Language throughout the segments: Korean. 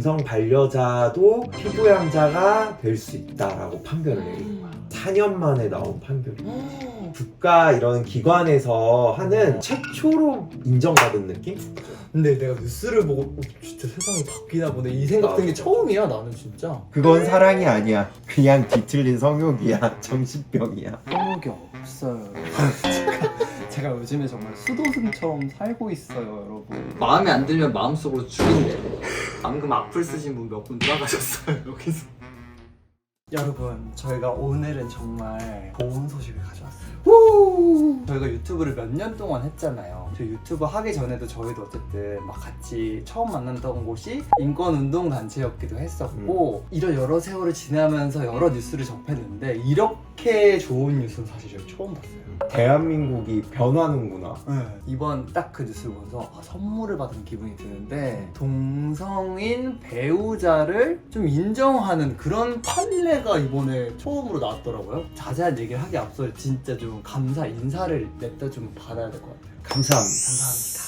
동성 반려자도 피부양자가 될 수 있다라고 판결을 내린 거야. 4년 만에 나온 판결이야. 국가 이런 기관에서 하는 최초로 인정받은 느낌? 근데 내가 뉴스를 보고 진짜 세상이 바뀌나 보네 이 생각 든 게 처음이야 나는 진짜. 그건 사랑이 아니야. 그냥 뒤틀린 성욕이야. 정신병이야. 성욕이 없어요. 제가 요즘에 정말 수도승처럼 살고 있어요, 여러분. 마음에 안 들면 마음속으로 죽인대. 방금 악플 쓰신 분 몇 분 돌아가셨어요 여기서. 여러분, 저희가 오늘은 정말 좋은 소식을 가져왔어요. 저희가 유튜브를 몇 년 동안 했잖아요. 저희 유튜브 하기 전에도 저희도 어쨌든 막 같이 처음 만났던 곳이 인권운동단체였기도 했었고 이런 여러 세월을 지나면서 여러 뉴스를 접했는데 이렇게 좋은 뉴스는 사실 저희 처음 봤어요. 대한민국이 변하는구나. 네, 이번 딱 그 뉴스를 보면서 선물을 받은 기분이 드는데 동성인 배우자를 좀 인정하는 그런 판례가 이번에 처음으로 나왔더라고요. 자세한 얘기를 하기 앞서 진짜 좀 감사 인사를 냈다 좀 받아야 될 것 같아요. 감사합니다. 감사합니다.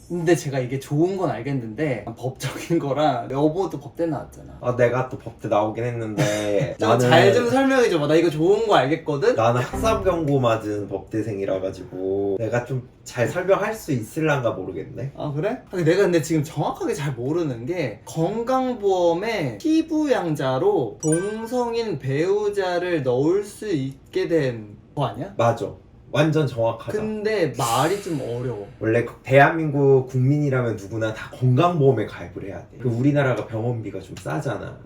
근데 제가 이게 좋은 건 알겠는데 법적인 거랑 여보도 법대 나왔잖아. 내가 또 법대 나오긴 했는데 잘 좀 설명해 줘봐. 나 이거 좋은 거 알겠거든? 나는 학사 경고 맞은 법대생이라 가지고 내가 좀 잘 설명할 수 있을란가 모르겠네. 아 그래? 내가 근데 지금 정확하게 잘 모르는 게 건강보험에 피부양자로 동성인 배우자를 넣을 수 있게 된 거 아니야? 맞아. 완전 정확하다. 근데 말이 좀 어려워. 원래 대한민국 국민이라면 누구나 다 건강보험에 가입을 해야 돼. 그 우리나라가 병원비가 좀 싸잖아.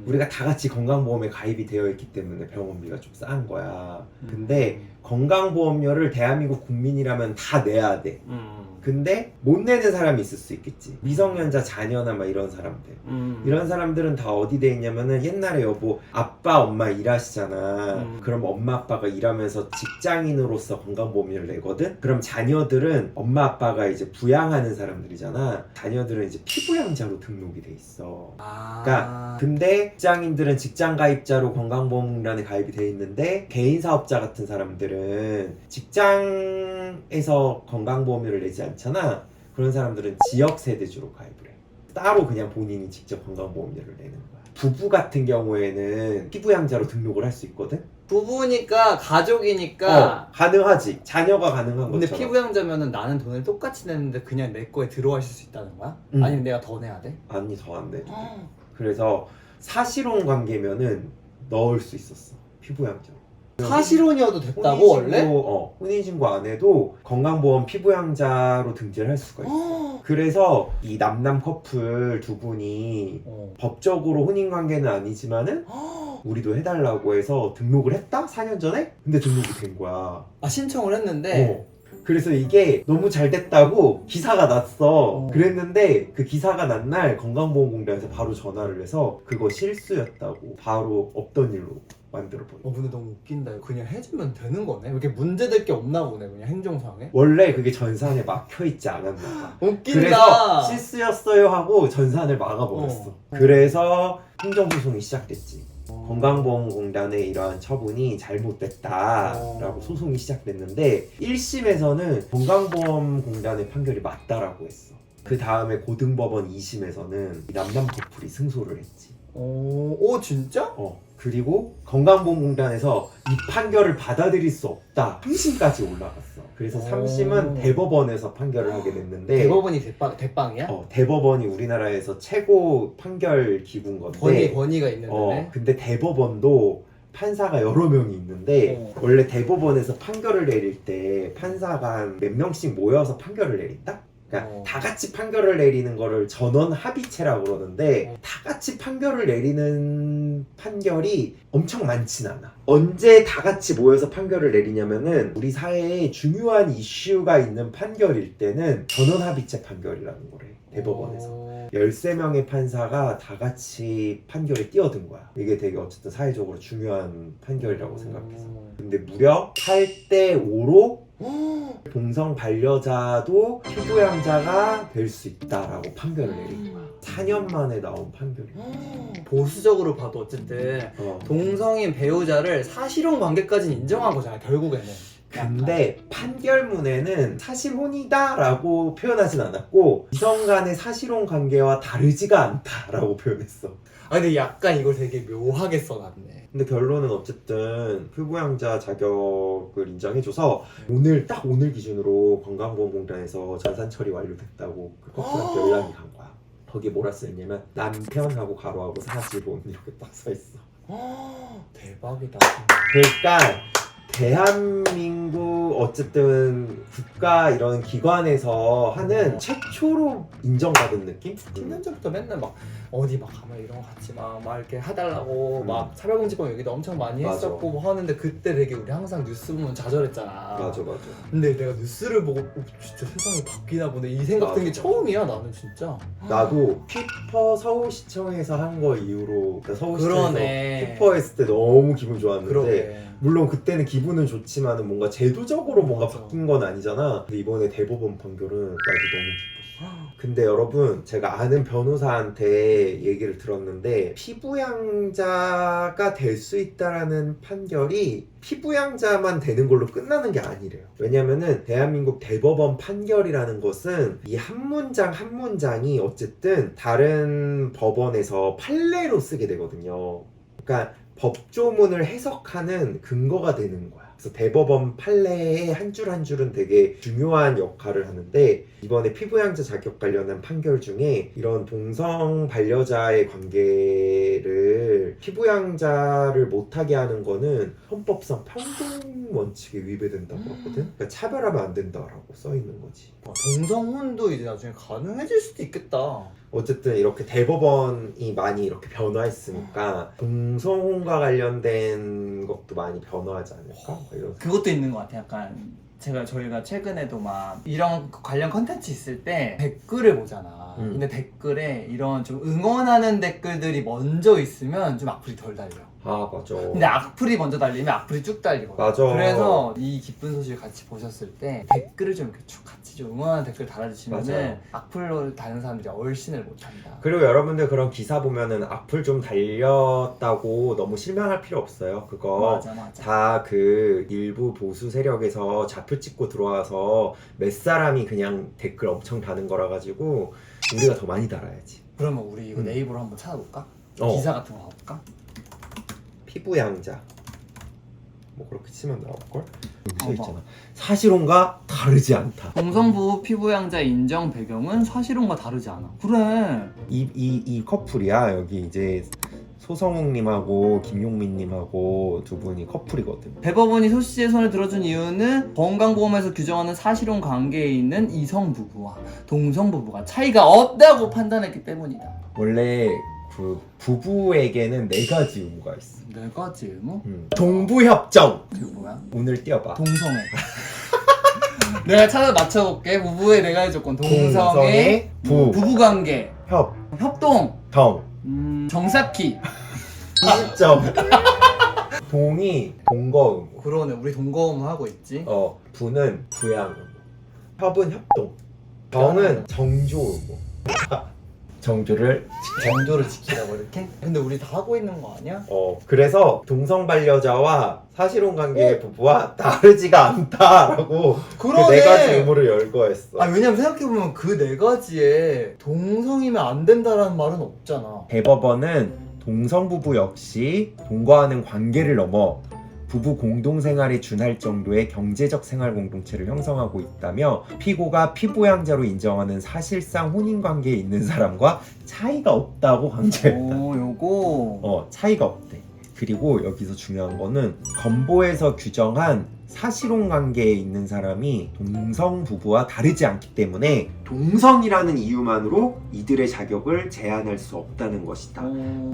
우리가 다 같이 건강보험에 가입이 되어 있기 때문에 병원비가 좀 싼 거야. 근데 건강보험료를 대한민국 국민이라면 다 내야 돼. 근데 못 내는 사람이 있을 수 있겠지. 미성년자 자녀나 막 이런 사람들. 이런 사람들은 다 어디 돼 있냐면은 옛날에 여보 아빠 엄마 일하시잖아. 그럼 엄마 아빠가 일하면서 직장인으로서 건강보험료를 내거든. 그럼 자녀들은 엄마 아빠가 이제 부양하는 사람들이잖아. 자녀들은 이제 피부양자로 등록이 돼 있어. 그러니까 근데 직장인들은 직장 가입자로 건강보험공단에 가입이 돼 있는데 개인 사업자 같은 사람들은 직장에서 건강보험료를 내지 않잖아. 그런 사람들은 지역세대주로 가입을 해. 따로 그냥 본인이 직접 건강보험료를 내는 거야. 부부 같은 경우에는 피부양자로 등록을 할 수 있거든. 부부니까 가족이니까 가능하지. 자녀가 가능한 근데 것처럼. 피부양자면은 나는 돈을 똑같이 내는데 그냥 내 거에 들어가실 수 있다는 거야? 아니면 내가 더 내야 돼? 아니 더 안 돼. 그래서 사실혼 관계면은 넣을 수 있었어. 피부양자. 사실혼이어도 됐다고 원래? 혼인신고 안 해도 건강보험 피부양자로 등재를 할 수가 있어. 그래서 이 남남 커플 두 분이 법적으로 혼인관계는 아니지만은 우리도 해달라고 해서 등록을 했다? 4년 전에? 근데 등록이 된 거야. 아 신청을 했는데 그래서 이게 너무 잘 됐다고 기사가 났어. 그랬는데 그 기사가 난 날 건강보험공단에서 바로 전화를 해서 그거 실수였다고 바로 없던 일로 만들어버려. 근데 너무 웃긴다. 그냥 해주면 되는 거네? 왜 이렇게 문제될 게 없나 보네 그냥 행정상에? 원래 그게 전산에 막혀있지 않았나 봐. 웃긴다. 그래서 실수였어요 하고 전산을 막아버렸어. 그래서 행정소송이 시작됐지. 건강보험공단의 이러한 처분이 잘못됐다라고 소송이 시작됐는데 1심에서는 건강보험공단의 판결이 맞다라고 했어. 그 다음에 고등법원 2심에서는 남남 커플이 승소를 했지. 오 진짜? 그리고 건강보험공단에서 이 판결을 받아들일 수 없다 3심까지 올라갔어. 그래서 3심은 대법원에서 판결을 하게 됐는데 대법원이 대빵이야? 대법원이 우리나라에서 최고 판결 기구인 건데 권위가 있는 데네? 근데 대법원도 판사가 여러 명이 있는데 원래 대법원에서 판결을 내릴 때 판사가 한 몇 명씩 모여서 판결을 내린다? 그러니까 다 같이 판결을 내리는 거를 전원 합의체라고 그러는데 다 같이 판결을 내리는 판결이 엄청 많진 않아. 언제 다 같이 모여서 판결을 내리냐면은 우리 사회에 중요한 이슈가 있는 판결일 때는 전원 합의체 판결이라는 거래. 대법원에서 13명의 판사가 다 같이 판결에 뛰어든 거야. 이게 되게 어쨌든 사회적으로 중요한 판결이라고 생각해서. 근데 무려 8대 5로 동성 반려자도 피부양자가 될 수 있다라고 판결을 내린 거야. 4년 만에 나온 판결이야. 보수적으로 봐도 어쨌든 동성인 배우자를 사실혼 관계까지는 인정한 거잖아 결국에는. 근데 판결문에는 사실혼이다라고 표현하진 않았고 이성 간의 사실혼 관계와 다르지가 않다라고 표현했어. 아 근데 약간 이걸 되게 묘하게 써놨네. 근데 결론은 어쨌든 피부양자 자격을 인정해줘서 오늘 기준으로 건강보험공단에서 전산 처리 완료됐다고 그 커플한테 연락이 간 거야. 거기에 뭐라 써있냐면 남편하고 가로하고 사실혼 이렇게 딱 써있어. 대박이다. 그러니까 대한민국 어쨌든 국가 이런 기관에서 하는 최초로 인정받은 느낌? 10년 전부터 맨날 막 어디 막 가면 이런 거 같이 막 이렇게 해달라고 막 차별금지법 얘기도 엄청 많이 맞아. 했었고 뭐 하는데 그때 되게 우리 항상 뉴스 보면 좌절했잖아. 맞아. 근데 내가 뉴스를 보고 진짜 세상이 바뀌나 보네 이 생각 든 게 맞아. 처음이야 나는 진짜. 나도 피퍼 서울시청에서 한 거 이후로 서울시청에서 그러네. 피퍼 했을 때 너무 기분 좋았는데 그러게. 물론 그때는 기분은 좋지만은 뭔가 제도적으로 뭔가 맞아. 바뀐 건 아니잖아. 근데 이번에 대법원 판결은 나도 너무 기뻤어. 근데 여러분 제가 아는 변호사한테 얘기를 들었는데 피부양자가 될 수 있다라는 판결이 피부양자만 되는 걸로 끝나는 게 아니래요. 왜냐면은 대한민국 대법원 판결이라는 것은 이 한 문장 한 문장이 어쨌든 다른 법원에서 판례로 쓰게 되거든요. 그러니까 법조문을 해석하는 근거가 되는 거야. 그래서 대법원 판례의 한 줄 한 줄은 되게 중요한 역할을 하는데 이번에 피부양자 자격 관련한 판결 중에 이런 동성 반려자의 관계를 피부양자를 못하게 하는 거는 헌법상 평등 원칙에 위배된다고 하거든. 그러니까 차별하면 안 된다라고 써 있는 거지. 동성혼도 이제 나중에 가능해질 수도 있겠다. 어쨌든 이렇게 대법원이 많이 이렇게 변화했으니까 동성혼과 관련된 것도 많이 변화하지 않을까? 뭐 이런 그것도 있는 것 같아요. 약간 저희가 최근에도 막 이런 관련 컨텐츠 있을 때 댓글을 보잖아. 근데 댓글에 이런 좀 응원하는 댓글들이 먼저 있으면 좀 악플이 덜 달려. 아 맞아. 근데 악플이 먼저 달리면 악플이 쭉 달리거든. 맞아. 그래서 이 기쁜 소식을 같이 보셨을 때 댓글을 좀 이렇게 쭉 같이 좀 응원하는 댓글 달아주시면은 맞아요. 악플로 다는 사람들이 얼씬을 못한다. 그리고 여러분들 그런 기사 보면은 악플 좀 달렸다고 너무 실망할 필요 없어요. 그거 맞아. 다 그 일부 보수 세력에서 좌표 찍고 들어와서 몇 사람이 그냥 댓글 엄청 다는 거라 가지고 우리가 더 많이 달아야지. 그러면 우리 이거 네이버로 한번 찾아볼까? 어. 기사 같은 거 가볼까? 피부양자 뭐 그렇게 치면 나올걸? 여기 써 어머. 있잖아. 사실혼과 다르지 않다. 동성부 피부양자 인정 배경은 사실혼과 다르지 않아. 그래. 이 커플이야. 여기 이제 소성욱님하고 김용민님하고 두 분이 커플이거든. 대법원이 소 씨의 손을 들어준 이유는 건강보험에서 규정하는 사실혼 관계에 있는 이성 부부와 동성 부부가 차이가 없다고 판단했기 때문이다. 원래 그 부부에게는 4가지 의무가 있어. 네 가지 의무? 동부협정. 그게 뭐야? 오늘 띄워봐. 동성애. 내가 찾아 맞춰볼게. 부부의 네 가지 조건. 동성애, 부부관계, 협동, 정. 정사키. 20점. 동이 동거 의무. 그러네. 우리 동거음 하고 있지. 부는 부양 의무. 협은 협동. 정은 정조 의무. 정조를 정도를 지키라고 이렇게? 근데 우리 다 하고 있는 거 아니야? 그래서 동성 반려자와 사실혼 관계의 부부와 다르지가 않다라고 그 4가지 의무를 열거했어. 아 왜냐면 생각해보면 그 네 가지에 동성이면 안 된다라는 말은 없잖아. 대법원은 동성 부부 역시 동거하는 관계를 넘어 부부 공동생활에 준할 정도의 경제적 생활 공동체를 형성하고 있다며 피고가 피부양자로 인정하는 사실상 혼인관계에 있는 사람과 차이가 없다고 강조했다. 오 요거 차이가 없대. 그리고 여기서 중요한 거는 건보에서 규정한 사실혼 관계에 있는 사람이 동성 부부와 다르지 않기 때문에 동성이라는 이유만으로 이들의 자격을 제한할 수 없다는 것이다.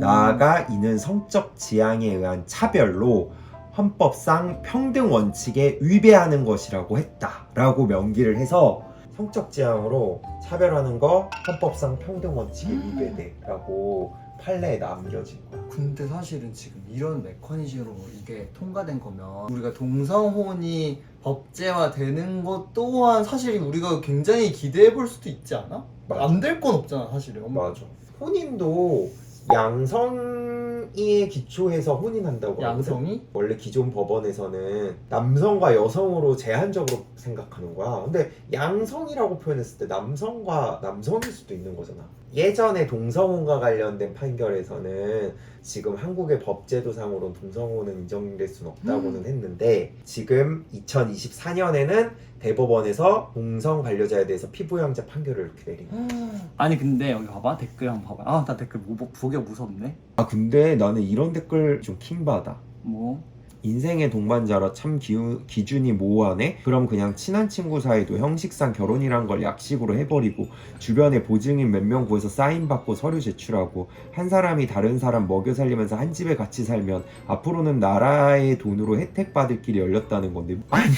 나아가 이는 성적 지향에 의한 차별로 헌법상 평등 원칙에 위배하는 것이라고 했다라고 명기를 해서 성적 지향으로 차별하는 거 헌법상 평등 원칙에 위배돼라고 판례에 남겨진 거야. 근데 사실은 지금 이런 메커니즘으로 이게 통과된 거면 우리가 동성혼이 법제화되는 것 또한 사실 우리가 굉장히 기대해 볼 수도 있지 않아? 맞아. 안 될 건 없잖아 사실은. 맞아. 혼인도 양성이에 기초해서 혼인한다고 하거든. 양성이? 원래 기존 법원에서는 남성과 여성으로 제한적으로 생각하는 거야. 근데 양성이라고 표현했을 때 남성과 남성일 수도 있는 거잖아. 예전에 동성혼과 관련된 판결에서는 지금 한국의 법제도상으로는 동성혼은 인정될 수는 없다고는 했는데 지금 2024년에는 대법원에서 동성 반려자에 대해서 피부양자 판결을 이렇게 내린 거야. 아니 근데 여기 봐봐 댓글 한번 봐봐. 아 나 댓글 보기가 무섭네. 아 근데 나는 이런 댓글 좀 킹받아. 뭐? 인생의 동반자라 참 기준이 모호하네? 그럼 그냥 친한 친구 사이도 형식상 결혼이란 걸 약식으로 해버리고 주변에 보증인 몇 명 구해서 사인받고 서류 제출하고 한 사람이 다른 사람 먹여 살리면서 한 집에 같이 살면 앞으로는 나라의 돈으로 혜택 받을 길이 열렸다는 건데 아니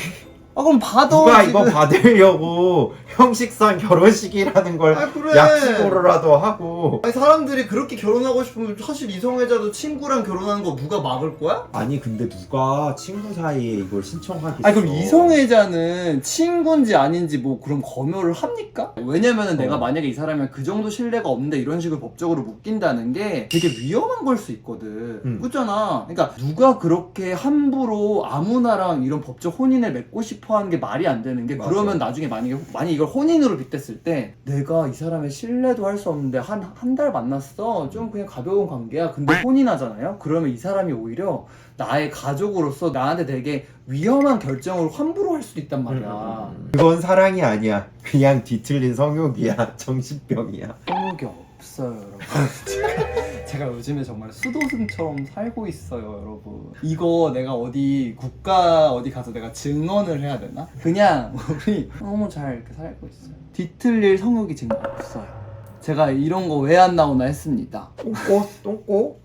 아 그럼 받아. 누가 지금. 이거 받으려고 형식상 결혼식이라는 걸 아 그래. 약식으로라도 하고 아니 사람들이 그렇게 결혼하고 싶으면 사실 이성애자도 친구랑 결혼하는 거 누가 막을 거야? 아니 근데 누가 친구 사이에 이걸 신청하겠어. 아니 그럼 이성애자는 친구인지 아닌지 뭐 그런 검열을 합니까? 왜냐면은 내가 만약에 이 사람이랑 그 정도 신뢰가 없는데 이런 식으로 법적으로 묶인다는 게 되게 위험한 걸 수 있거든. 그렇잖아. 그러니까 누가 그렇게 함부로 아무나랑 이런 법적 혼인을 맺고 싶어 하는 게 말이 안 되는 게 맞아. 그러면 나중에 만약에 이걸 혼인으로 빗댔을 때 내가 이 사람의 신뢰도 할 수 없는데 한 달 만났어. 좀 그냥 가벼운 관계야. 근데 혼인하잖아요. 그러면 이 사람이 오히려 나의 가족으로서 나한테 되게 위험한 결정을 함부로 할 수도 있단 말이야. 그건 사랑이 아니야. 그냥 뒤틀린 성욕이야. 정신병이야. 성욕이 없어요, 여러분. 제가 요즘에 정말 수도승처럼 살고 있어요, 여러분. 이거 내가 국가 어디 가서 내가 증언을 해야 되나? 그냥 우리 너무 잘 이렇게 살고 있어요. 뒤틀릴 성욕이 지금 없어요. 제가 이런 거 왜 안 나오나 했습니다. 똥꼬?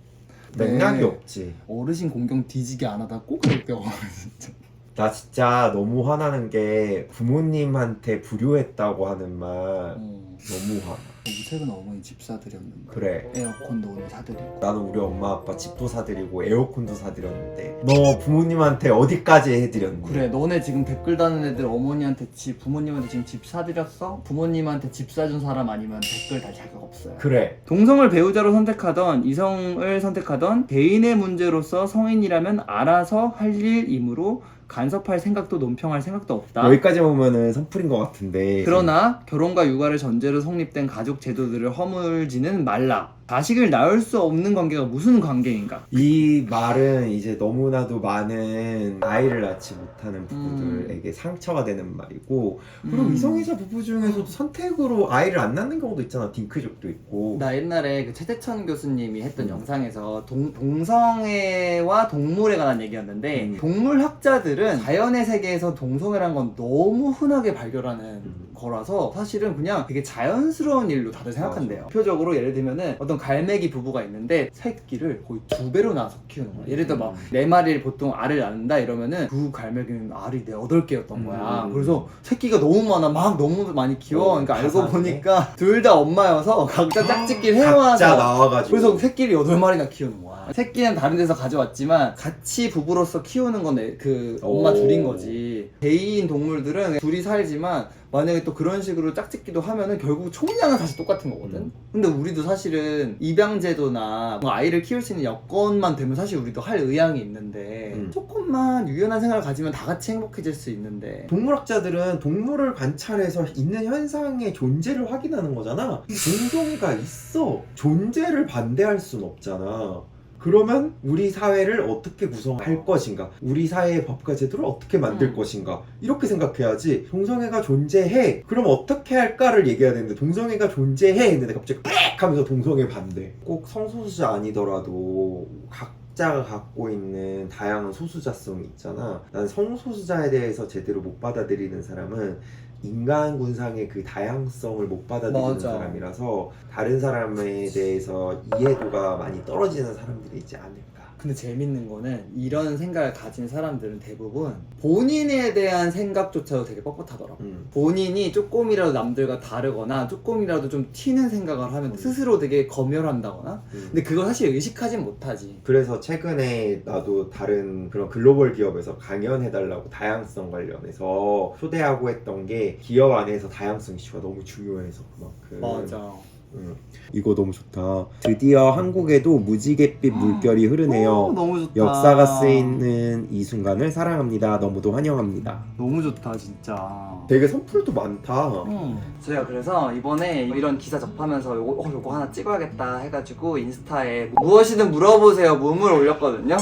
맥락이 네. 없지. 어르신 공경 뒤지게 안 하다 꼭 그렇게 와 진짜. 나 진짜 너무 화나는 게 부모님한테 불효했다고 하는 말 너무 화나. 최근 어머니 집 사드렸는데 그래. 에어컨도 오늘 사드리고 나는 우리 엄마 아빠 집도 사드리고 에어컨도 사드렸는데 너 부모님한테 어디까지 해드렸니? 그래 너네 지금 댓글 다는 애들 어머니한테 부모님한테 지금 집 사드렸어? 부모님한테 집 사준 사람 아니면 댓글 달 자격 없어요. 그래. 동성을 배우자로 선택하던 이성을 선택하던 개인의 문제로서 성인이라면 알아서 할 일이므로 간섭할 생각도 논평할 생각도 없다. 여기까지 보면은 선풀인 것 같은데. 그러나 결혼과 육아를 전제로 성립된 가족 제도들을 허물지는 말라. 자식을 낳을 수 없는 관계가 무슨 관계인가? 이 말은 이제 너무나도 많은 아이를 낳지 못하는 부부들에게 상처가 되는 말이고 그리고 이성애자 부부 중에서도 선택으로 아이를 안 낳는 경우도 있잖아. 딩크족도 있고. 나 옛날에 그 최대천 교수님이 했던 영상에서 동성애와 동물에 관한 얘기였는데 동물학자들은 자연의 세계에서 동성애란 건 너무 흔하게 발견하는 거라서 사실은 그냥 되게 자연스러운 일로 다들 생각한대요. 대표적으로 예를 들면은 어떤 갈매기 부부가 있는데 새끼를 거의 2배로 낳아서 키우는 거야. 예를 들어 막 4마리를 보통 알을 낳는다 이러면은 그 갈매기는 알이 8개였던 거야. 그래서 새끼가 너무 많아. 막 너무 많이 키워. 그러니까 알고 가사네. 보니까 둘 다 엄마여서 각자 짝짓기를 해와서 각자 나와가지고. 그래서 새끼를 8마리나 키우는 거야. 새끼는 다른 데서 가져왔지만 같이 부부로서 키우는 건 그 엄마 둘인 거지. 개인 동물들은 둘이 살지만 만약에 또 그런 식으로 짝짓기도 하면은 결국 총량은 다시 똑같은 거거든. 근데 우리도 사실은 입양제도나 뭐 아이를 키울 수 있는 여건만 되면 사실 우리도 할 의향이 있는데 조금만 유연한 생활을 가지면 다 같이 행복해질 수 있는데 동물학자들은 동물을 관찰해서 있는 현상의 존재를 확인하는 거잖아. 동성애가 있어. 존재를 반대할 순 없잖아. 그러면 우리 사회를 어떻게 구성할 것인가? 우리 사회의 법과 제도를 어떻게 만들 것인가? 이렇게 생각해야지. 동성애가 존재해. 그럼 어떻게 할까를 얘기해야 되는데 동성애가 존재해 했는데 갑자기 빽 하면서 동성애 반대. 꼭 성소수자 아니더라도 각자가 갖고 있는 다양한 소수자성이 있잖아. 난 성소수자에 대해서 제대로 못 받아들이는 사람은 인간 군상의 그 다양성을 못 받아들이는 맞아. 사람이라서 다른 사람에 대해서 이해도가 많이 떨어지는 사람들이 있지 않을까. 근데 재밌는 거는 이런 생각을 가진 사람들은 대부분 본인에 대한 생각조차도 되게 뻣뻣하더라고. 본인이 조금이라도 남들과 다르거나 조금이라도 좀 튀는 생각을 하면 스스로 되게 검열한다거나 근데 그걸 사실 의식하진 못하지. 그래서 최근에 나도 다른 그런 글로벌 기업에서 강연해달라고 다양성 관련해서 초대하고 했던 게 기업 안에서 다양성 이슈가 너무 중요해서 그만큼. 맞아. 이거 너무 좋다. 드디어 한국에도 무지갯빛 물결이 흐르네요. 너무 좋다. 역사가 쓰이는 이 순간을 사랑합니다. 너무도 환영합니다. 너무 좋다 진짜. 되게 선풀도 많다. 저희가 그래서 이번에 이런 기사 접하면서 요거 하나 찍어야겠다 해가지고 인스타에 무엇이든 물어보세요 문을 올렸거든요.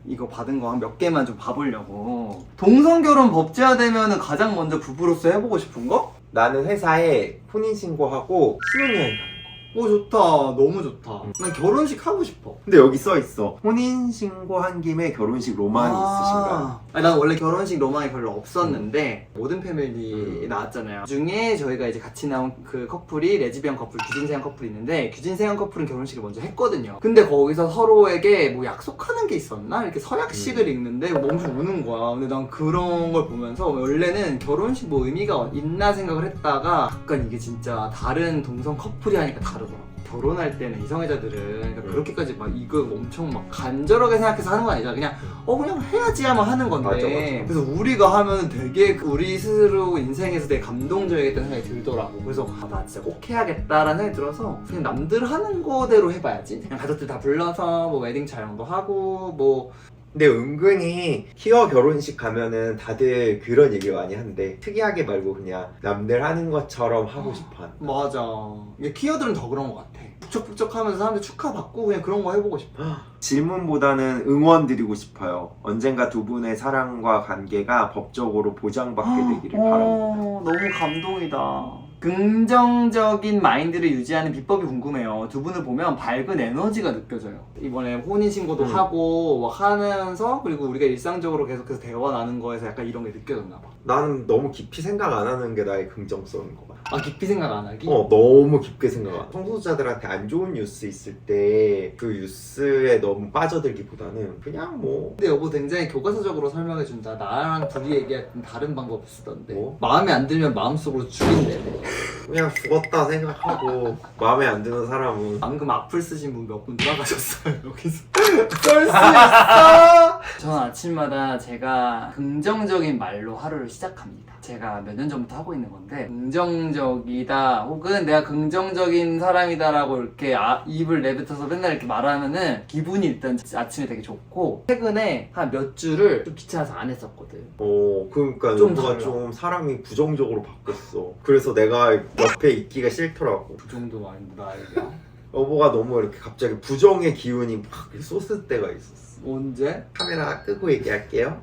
이거 받은 거 한 몇 개만 좀 봐보려고. 동성결혼 법제화되면 가장 먼저 부부로서 해보고 싶은 거? 나는 회사에 혼인신고하고 신혼여행 가는 거. 오 좋다. 너무 좋다. 난 결혼식 하고 싶어. 근데 여기 써있어. 혼인신고한 김에 결혼식 로망이 있으신가요? 아니, 난 원래 결혼식 로망이 별로 없었는데 모든 패밀리 나왔잖아요. 중에 저희가 이제 같이 나온 그 커플이 레즈비언 커플, 규진세영 커플이 있는데 규진세영 커플은 결혼식을 먼저 했거든요. 근데 거기서 서로에게 뭐 약속하는 게 있었나? 이렇게 서약식을 읽는데 엄청 우는 거야. 근데 난 그런 걸 보면서 원래는 결혼식 뭐 의미가 있나 생각을 했다가 약간 이게 진짜 다른 동성 커플이 하니까 다르더라고. 결혼할 때는 이성애자들은 그러니까 그렇게까지 막 이거 엄청 막 간절하게 생각해서 하는 건 아니잖아. 그냥 해야지 하면 하는 건데. 맞아. 그래서 우리가 하면 되게 우리 스스로 인생에서 되게 감동적이겠다는 생각이 들더라고. 그래서 나 진짜 꼭 해야겠다라는 생각이 들어서 그냥 남들 하는 거대로 해봐야지. 그냥 가족들 다 불러서 뭐 웨딩 촬영도 하고 뭐. 근데 은근히 키어 결혼식 가면은 다들 그런 얘기 많이 한대. 특이하게 말고 그냥 남들 하는 것처럼 하고 싶어 하는. 맞아. 이게 키어들은 더 그런 것 같아. 북적북적하면서 사람들 축하받고 그냥 그런 거 해보고 싶어. 질문보다는 응원 드리고 싶어요. 언젠가 두 분의 사랑과 관계가 법적으로 보장받게 되기를 바랍니다. 너무 감동이다. 긍정적인 마인드를 유지하는 비법이 궁금해요. 두 분을 보면 밝은 에너지가 느껴져요. 이번에 혼인신고도 하고 막 하면서 그리고 우리가 일상적으로 계속해서 대화 나눈 거에서 약간 이런 게 느껴졌나 봐. 나는 너무 깊이 생각 안 하는 게 나의 긍정성인 것 같아. 아 깊이 생각 안 하기? 너무 깊게 생각 안 해. 성소수자들한테 안 좋은 뉴스 있을 때 그 뉴스에 너무 빠져들기보다는 그냥 뭐 근데 여보 굉장히 교과서적으로 설명해준다. 나랑 둘이 얘기했던 다른 방법 쓰던데. 뭐? 마음에 안 들면 마음속으로 죽인대. 그냥 죽었다 생각하고 마음에 안 드는 사람은 방금 악플 쓰신 분 몇 분 돌아가셨어요 여기서. 쏠 수 있어. 저는 아침마다 제가 긍정적인 말로 하루를 시작합니다. 제가 몇 년 전부터 하고 있는 건데 긍정적이다 혹은 내가 긍정적인 사람이다라고 이렇게 입을 내뱉어서 맨날 이렇게 말하면은 기분이 일단 아침에 되게 좋고 최근에 한 몇 주를 좀 귀찮아서 안 했었거든. 그러니까 좀 너가 달라. 좀 사람이 부정적으로 바뀌었어. 그래서 내가 옆에 있기가 싫더라고. 그 정도 아닌가 나이가. 여보가 너무 이렇게 갑자기 부정의 기운이 막 쏟을 때가 있었어. 언제? 카메라 끄고 얘기할게요.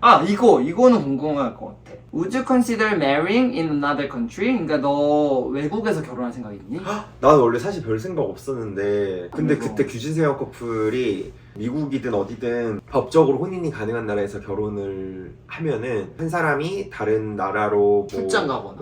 이거는 궁금할 것 같아. Would you consider marrying in another country? 그러니까 너 외국에서 결혼할 생각 있니? 나는 원래 사실 별 생각 없었는데 근데 그리고- 그때 규진세영 커플이 미국이든 어디든 법적으로 혼인이 가능한 나라에서 결혼을 하면은 한 사람이 다른 나라로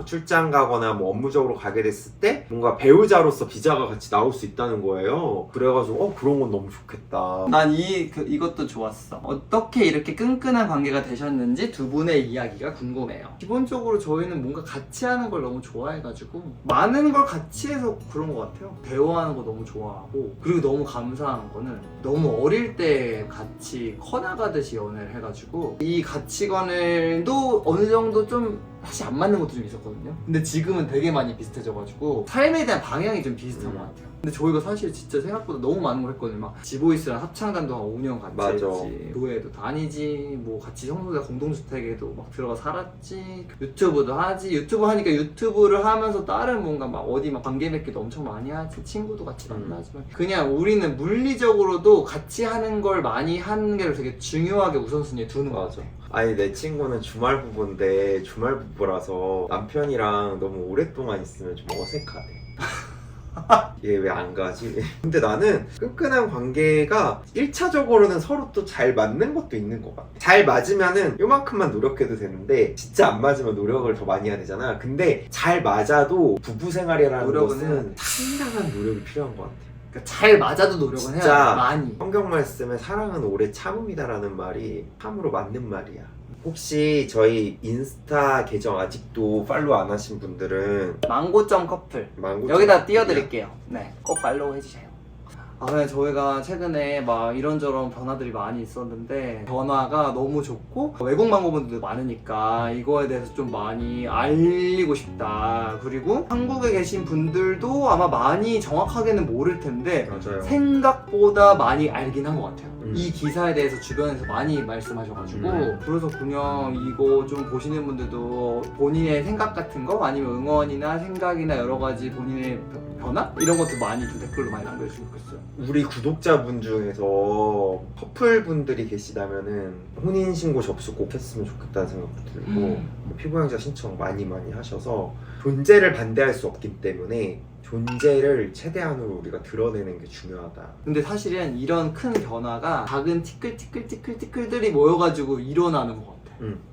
출장 가거나 뭐 업무적으로 가게 됐을 때 뭔가 배우자로서 비자가 같이 나올 수 있다는 거예요. 그래가지고 그런 건 너무 좋겠다. 난 이것도 좋았어. 어떻게 이렇게 끈끈한 관계가 되셨는지 두 분의 이야기가 궁금해요. 기본적으로 저희는 뭔가 같이 하는 걸 너무 좋아해가지고 많은 걸 같이 해서 그런 것 같아요. 대화하는 거 너무 좋아하고 그리고 너무 감사한 거는 너무 어릴 때 같이 커나가듯이 연애를 해가지고 이 가치관을도 어느 정도 좀 사실 안 맞는 것도 좀 있었거든요. 근데 지금은 되게 많이 비슷해져가지고 삶에 대한 방향이 좀 비슷한 것 같아요. 근데 저희가 사실 진짜 생각보다 너무 많은 걸 했거든요. 막 지보이스랑 합창단도 한 5년 같이 맞아. 했지. 교회도 다니지. 뭐 같이 성소자 공동주택에도 막 들어가 살았지. 유튜브도 하지. 유튜브 하니까 유튜브를 하면서 다른 뭔가 막 어디 막 관계 맺기도 엄청 많이 하지. 친구도 같이 만나지만 그냥 우리는 물리적으로도 같이 하는 걸 많이 하는 게 되게 중요하게 우선순위에 두는 것 맞아. 같아. 아니 내 친구는 주말 부부인데 주말 부부라서 남편이랑 너무 오랫동안 있으면 좀 어색하대. 얘 왜 안 가지? 근데 나는 끈끈한 관계가 1차적으로는 서로 또 잘 맞는 것도 있는 것 같아. 잘 맞으면은 요만큼만 노력해도 되는데 진짜 안 맞으면 노력을 더 많이 해야 되잖아. 근데 잘 맞아도 부부 생활이라는 노력은 것은 상당한 노력이 필요한 것 같아. 그러니까 잘 맞아도 노력은 진짜 해야 돼. 많이. 성경 말씀에 사랑은 오래 참음이다라는 말이 참으로 맞는 말이야. 혹시 저희 인스타 계정 아직도 팔로우 안 하신 분들은 망고점 커플 망고 여기다 띄워드릴게요. 네, 꼭 팔로우 해주세요. 그냥 저희가 최근에 막 이런저런 변화들이 많이 있었는데 변화가 너무 좋고 외국 망고분들도 많으니까 이거에 대해서 좀 많이 알리고 싶다. 그리고 한국에 계신 분들도 아마 많이 정확하게는 모를 텐데 맞아요. 생각보다 많이 알긴 한 것 같아요. 음. 이 기사에 대해서 주변에서 많이 말씀하셔가지고 그래서 그냥 이거 좀 보시는 분들도 본인의 생각 같은 거 아니면 응원이나 생각이나 여러 가지 본인의 변화? 이런 것도 많이 좀 댓글로 많이 남겨주시면 좋겠어요. 우리 구독자분 중에서 커플분들이 계시다면은 혼인신고 접수 꼭 했으면 좋겠다는 생각도 들고 피부양자 신청 많이 하셔서 존재를 반대할 수 없기 때문에 존재를 최대한으로 우리가 드러내는 게 중요하다. 근데 사실은 이런 큰 변화가 작은 티끌들이 모여가지고 일어나는 것 같아.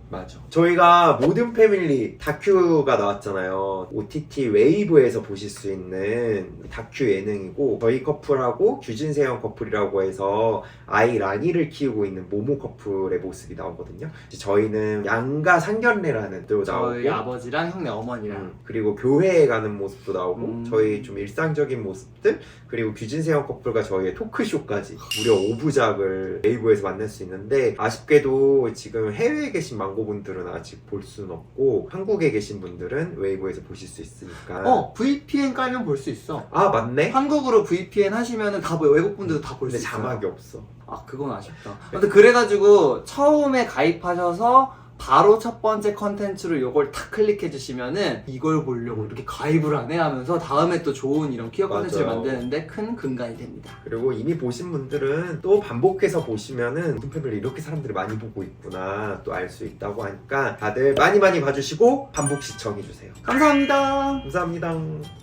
맞아. 저희가 모든 패밀리 다큐가 나왔잖아요. OTT 웨이브에서 보실 수 있는 다큐 예능이고 저희 커플하고 규진세영 커플이라고 해서 아이 라니를 키우고 있는 모모 커플의 모습이 나오거든요. 이제 저희는 양가 상견례라는 또 저희 나오고 아버지랑 형네 어머니랑 그리고 교회에 가는 모습도 나오고 저희 음. 좀 일상적인 모습들 그리고 규진세영 커플과 저희의 토크쇼까지 무려 5부작을 웨이브에서 만날 수 있는데 아쉽게도 지금 해외에 계신 망고분들은 아직 볼 수는 없고 한국에 계신 분들은 웨이브에서 보실 수 있으니까 VPN 깔면 볼 수 있어. 아 맞네? 한국으로 VPN 하시면은 다 외국 분들도 다 볼 수 근데 있어. 자막이 없어. 그건 아쉽다. 근데 그래가지고 처음에 가입하셔서 바로 첫 번째 컨텐츠로 이걸 탁 클릭해 주시면은 이걸 보려고 이렇게 가입을 안 해 하면서 다음에 또 좋은 이런 퀴어 컨텐츠를 맞아요. 만드는데 큰 근간이 됩니다. 그리고 이미 보신 분들은 또 반복해서 보시면은 모든 패밀리 이렇게 사람들이 많이 보고 있구나 또 알 수 있다고 하니까 다들 많이 봐주시고 반복 시청해주세요. 감사합니다. 감사합니다.